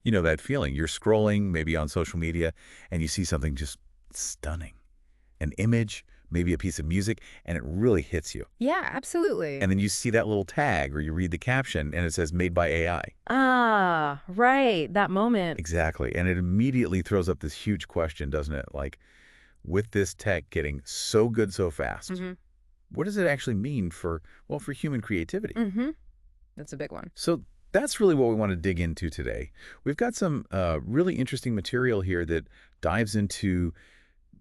You know that feeling. You're scrolling, maybe on social media, and you see something just stunning. An image, maybe a piece of music, and it really hits you. Yeah, absolutely. And then you see that little tag or you read the caption and it says made by AI. Ah, right. That moment. Exactly. And it immediately throws up this huge question, doesn't it? Like, with this tech getting so good so fast, Mm-hmm. what does it actually mean for, well, for human creativity? Mm-hmm. That's a big one. So that's really what we want to dig into today. We've got some really interesting material here that dives into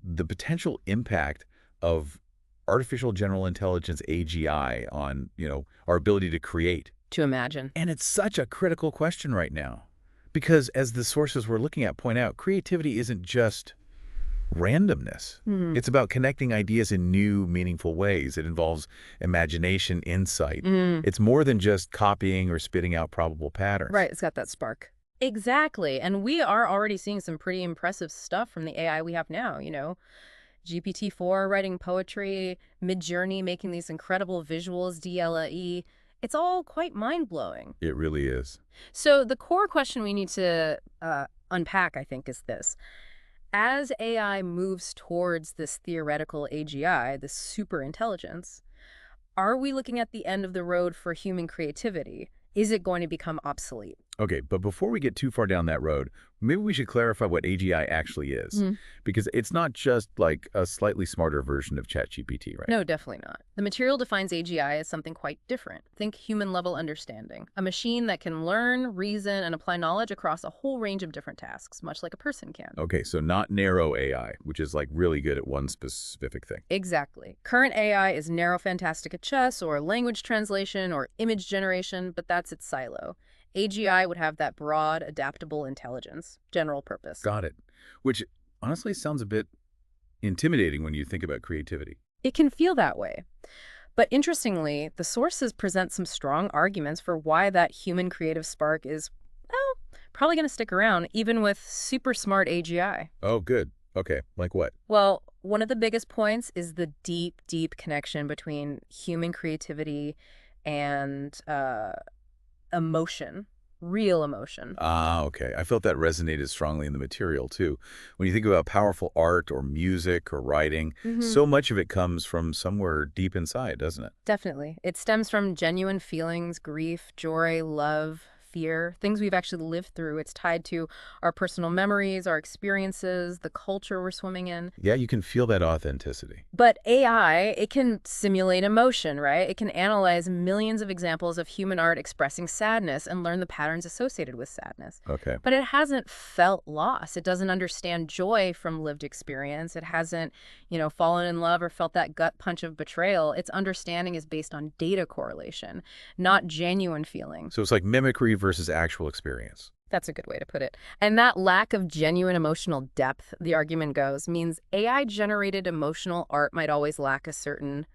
the potential impact of artificial general intelligence, AGI, on, our ability to create. To imagine. And it's such a critical question right now. Because as the sources we're looking at point out, creativity isn't just randomness. Mm. It's about connecting ideas in new, meaningful ways. It involves imagination, insight. Mm. It's more than just copying or spitting out probable patterns. Right, it's got that spark. Exactly. And we are already seeing some pretty impressive stuff from the AI we have now, GPT-4 writing poetry, Midjourney making these incredible visuals, DLE. It's all quite mind-blowing. It really is. So the core question we need to unpack, I think, is this. As AI moves towards this theoretical AGI, this super intelligence, are we looking at the end of the road for human creativity? Is it going to become obsolete? Okay, but before we get too far down that road, maybe we should clarify what AGI actually is. Mm. Because it's not just like a slightly smarter version of ChatGPT, right? No, definitely not. The material defines AGI as something quite different. Think human-level understanding, a machine that can learn, reason, and apply knowledge across a whole range of different tasks, much like a person can. Okay, so not narrow AI, which is like really good at one specific thing. Exactly. Current AI is narrow fantastic at chess or language translation or image generation, but that's its silo. AGI would have that broad, adaptable intelligence, general purpose. Got it. Which honestly sounds a bit intimidating when you think about creativity. It can feel that way. But interestingly, the sources present some strong arguments for why that human creative spark is, well, probably going to stick around, even with super smart AGI. Oh, good. Okay, like what? Well, one of the biggest points is the deep, deep connection between human creativity and emotion, real emotion. Ah, okay. I felt that resonated strongly in the material, too. When you think about powerful art or music or writing, so much of it comes from somewhere deep inside, doesn't it? Definitely. It stems from genuine feelings, grief, joy, love, fear, things we've actually lived through. It's tied to our personal memories, our experiences, the culture we're swimming in. Yeah, you can feel that authenticity. But AI, it can simulate emotion, right? It can analyze millions of examples of human art expressing sadness and learn the patterns associated with sadness. Okay. But it hasn't felt loss. It doesn't understand joy from lived experience. It hasn't, fallen in love or felt that gut punch of betrayal. Its understanding is based on data correlation, not genuine feelings. So it's like mimicry versus actual experience. That's a good way to put it. And that lack of genuine emotional depth, the argument goes, means AI-generated emotional art might always lack a certain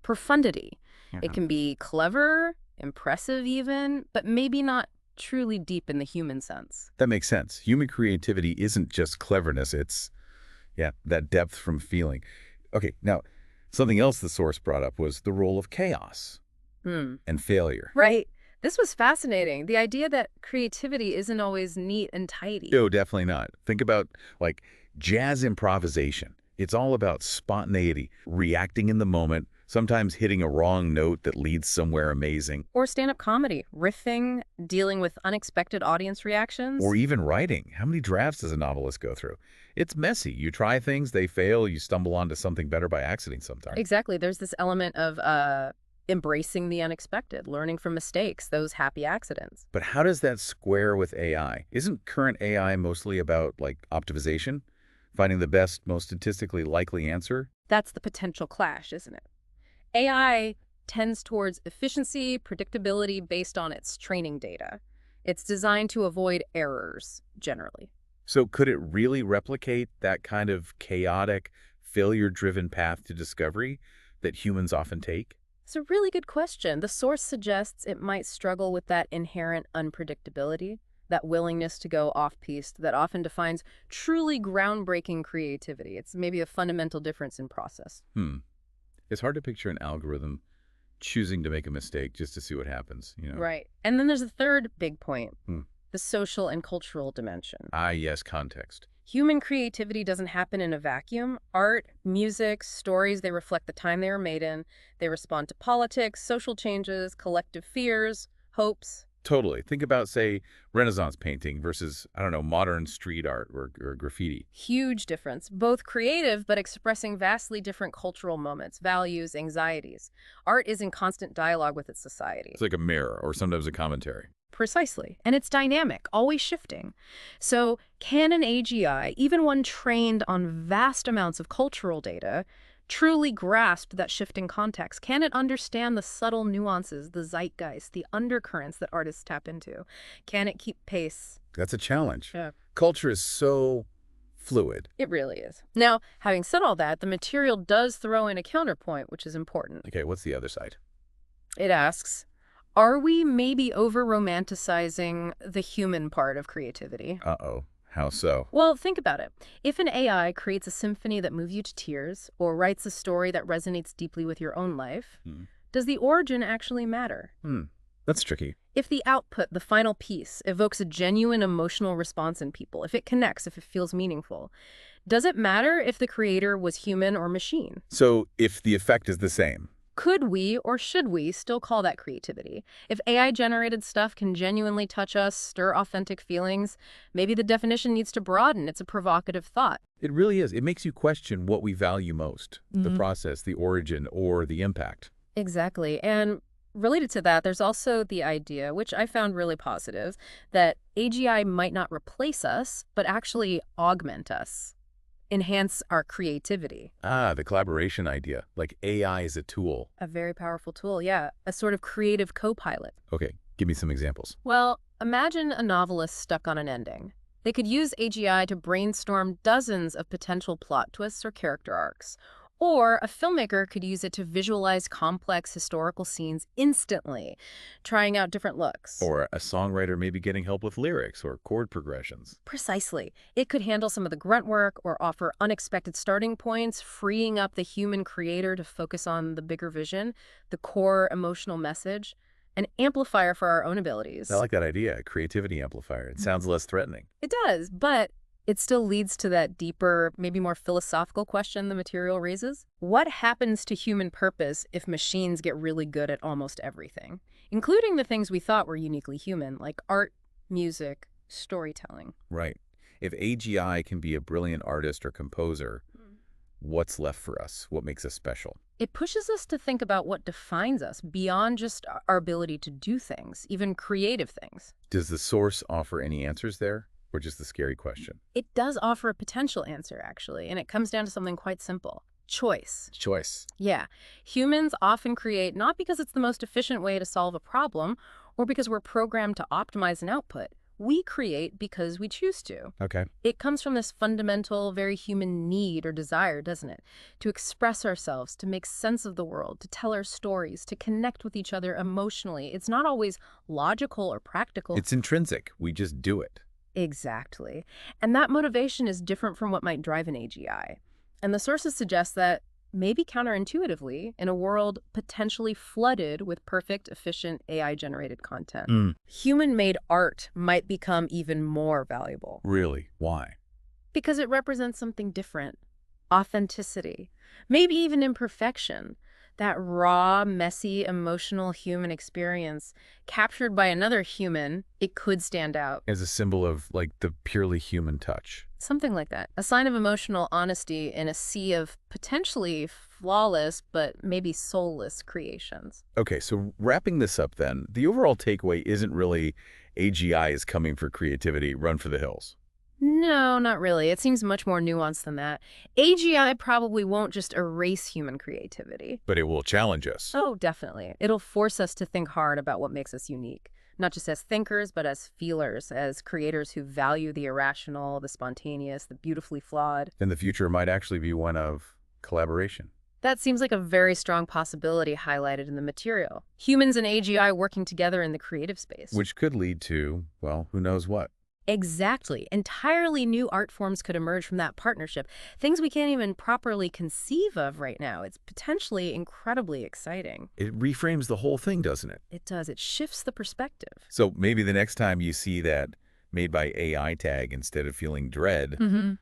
profundity. It can be clever, impressive even, but maybe not truly deep in the human sense. That makes sense. Human creativity isn't just cleverness. It's, yeah, that depth from feeling. Okay, now, something else the source brought up was the role of chaos and failure. Right. This was fascinating. The idea that creativity isn't always neat and tidy. No, definitely not. Think about, like, jazz improvisation. It's all about spontaneity, reacting in the moment, sometimes hitting a wrong note that leads somewhere amazing. Or stand-up comedy, riffing, dealing with unexpected audience reactions. Or even writing. How many drafts does a novelist go through? It's messy. You try things, they fail, you stumble onto something better by accident sometimes. Exactly. There's this element of embracing the unexpected, learning from mistakes, those happy accidents. But how does that square with AI? Isn't current AI mostly about, like, optimization? Finding the best, most statistically likely answer? That's the potential clash, isn't it? AI tends towards efficiency, predictability based on its training data. It's designed to avoid errors, generally. So could it really replicate that kind of chaotic, failure-driven path to discovery that humans often take? It's a really good question. The source suggests it might struggle with that inherent unpredictability, that willingness to go off-piste that often defines truly groundbreaking creativity. It's maybe a fundamental difference in process. It's hard to picture an algorithm choosing to make a mistake just to see what happens, Right. And then there's a third big point. the social and cultural dimension. Ah, yes, context. Human creativity doesn't happen in a vacuum. Art, music, stories, they reflect the time they were made in. They respond to politics, social changes, collective fears, hopes. Totally. Think about, say, Renaissance painting versus, I don't know, modern street art or graffiti. Huge difference. Both creative, but expressing vastly different cultural moments, values, anxieties. Art is in constant dialogue with its society. It's like a mirror or sometimes a commentary. Precisely. And it's dynamic, always shifting. So can an AGI, even one trained on vast amounts of cultural data, truly grasp that shifting context? Can it understand the subtle nuances, the zeitgeist, the undercurrents that artists tap into? Can it keep pace? That's a challenge. Yeah. Culture is so fluid. It really is. Now, having said all that, the material does throw in a counterpoint, which is important. Okay, what's the other side? It asks, are we maybe over-romanticizing the human part of creativity? Uh-oh. How so? Well, think about it. If an AI creates a symphony that moves you to tears or writes a story that resonates deeply with your own life, does the origin actually matter? That's tricky. If the output, the final piece, evokes a genuine emotional response in people, if it connects, if it feels meaningful, does it matter if the creator was human or machine? So if the effect is the same. Could we or should we still call that creativity? If AI-generated stuff can genuinely touch us, stir authentic feelings, maybe the definition needs to broaden. It's a provocative thought. It really is. It makes you question what we value most, the process, the origin, or the impact. Exactly. And related to that, there's also the idea, which I found really positive, that AGI might not replace us, but actually augment us, enhance our creativity. Ah, the collaboration idea, like AI is a tool. A very powerful tool, yeah. A sort of creative co-pilot. Okay, give me some examples. Well, imagine a novelist stuck on an ending. They could use AGI to brainstorm dozens of potential plot twists or character arcs. Or a filmmaker could use it to visualize complex historical scenes instantly, trying out different looks. Or a songwriter maybe getting help with lyrics or chord progressions. Precisely. It could handle some of the grunt work or offer unexpected starting points, freeing up the human creator to focus on the bigger vision, the core emotional message, an amplifier for our own abilities. I like that idea, a creativity amplifier. It sounds less threatening. It does, but it still leads to that deeper, maybe more philosophical question the material raises. What happens to human purpose if machines get really good at almost everything, including the things we thought were uniquely human, like art, music, storytelling? Right. If AGI can be a brilliant artist or composer, what's left for us? What makes us special? It pushes us to think about what defines us beyond just our ability to do things, even creative things. Does the source offer any answers there? Or just the scary question? It does offer a potential answer, actually, and it comes down to something quite simple. Choice. Choice. Yeah. Humans often create not because it's the most efficient way to solve a problem or because we're programmed to optimize an output. We create because we choose to. Okay. It comes from this fundamental, very human need or desire, doesn't it? To express ourselves, to make sense of the world, to tell our stories, to connect with each other emotionally. It's not always logical or practical. It's intrinsic. We just do it. Exactly. And that motivation is different from what might drive an AGI. And the sources suggest that, maybe counterintuitively, in a world potentially flooded with perfect, efficient AI-generated content, human-made art might become even more valuable. Really? Why? Because it represents something different. Authenticity. Maybe even imperfection. That raw, messy, emotional human experience captured by another human, it could stand out. As a symbol of, like, the purely human touch. Something like that. A sign of emotional honesty in a sea of potentially flawless, but maybe soulless creations. Okay, so wrapping this up then, the overall takeaway isn't really AGI is coming for creativity, run for the hills. No, not really. It seems much more nuanced than that. AGI probably won't just erase human creativity. But it will challenge us. Oh, definitely. It'll force us to think hard about what makes us unique. Not just as thinkers, but as feelers, as creators who value the irrational, the spontaneous, the beautifully flawed. Then the future might actually be one of collaboration. That seems like a very strong possibility highlighted in the material. Humans and AGI working together in the creative space. Which could lead to, well, who knows what. Exactly. Entirely new art forms could emerge from that partnership. Things we can't even properly conceive of right now. It's potentially incredibly exciting. It reframes the whole thing, doesn't it? It does. It shifts the perspective. So maybe the next time you see that made by AI tag instead of feeling dread, Mm-hmm.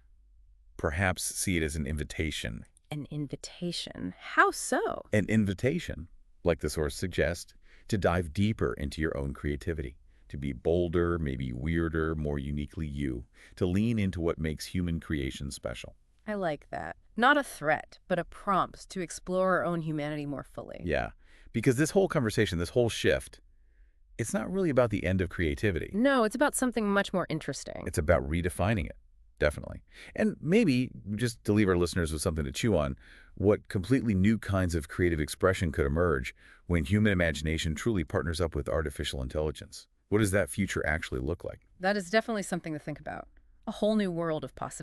perhaps see it as an invitation. An invitation. How so? An invitation, like the source suggests, to dive deeper into your own creativity, to be bolder, maybe weirder, more uniquely you, to lean into what makes human creation special. I like that. Not a threat, but a prompt to explore our own humanity more fully. Yeah, because this whole conversation, this whole shift, it's not really about the end of creativity. No, it's about something much more interesting. It's about redefining it, definitely. And maybe, just to leave our listeners with something to chew on, what completely new kinds of creative expression could emerge when human imagination truly partners up with artificial intelligence. What does that future actually look like? That is definitely something to think about. A whole new world of possibilities.